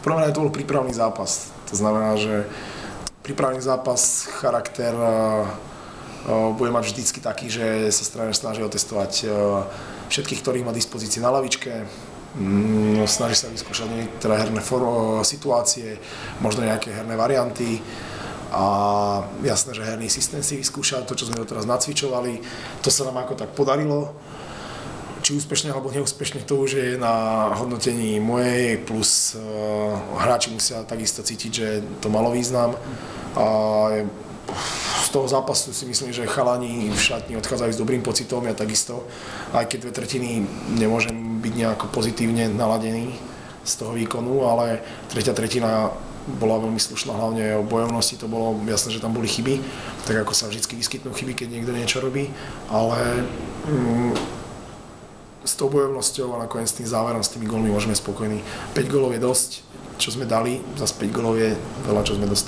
prvom rade to bol prípravný zápas. To znamená, že prípravný zápas, charakter bude mať vždycky taký, že sa tréner snaží otestovať všetkých, ktorých má dispozícii na lavičke. Snaží sa vyskúšať niektoré herné situácie, možno nejaké herné varianty. A jasné, že herný systém si vyskúšať, to, čo sme doteraz nacvičovali, to sa nám ako tak podarilo. Či úspešne alebo neúspešne, to už je na hodnotení mojej, plus hráči musia takisto cítiť, že to malo význam. A z toho zápasu si myslím, že chalani v šatni odchádzajú s dobrým pocitom, ja takisto, aj keď 2/3 nemôžem byť nejako pozitívne naladený z toho výkonu, ale 3/3 bola veľmi slušná, hlavne o bojovnosti, to bolo jasné, že tam boli chyby, tak ako sa vždy vyskytnú chyby, keď niekto niečo robí, ale s tou bojovnosťou a nakoniec s tým záverom, s tými gólmi môžeme spokojní. 5 gólov je dosť, čo sme dali, zase 5 gólov je veľa, čo sme dostali.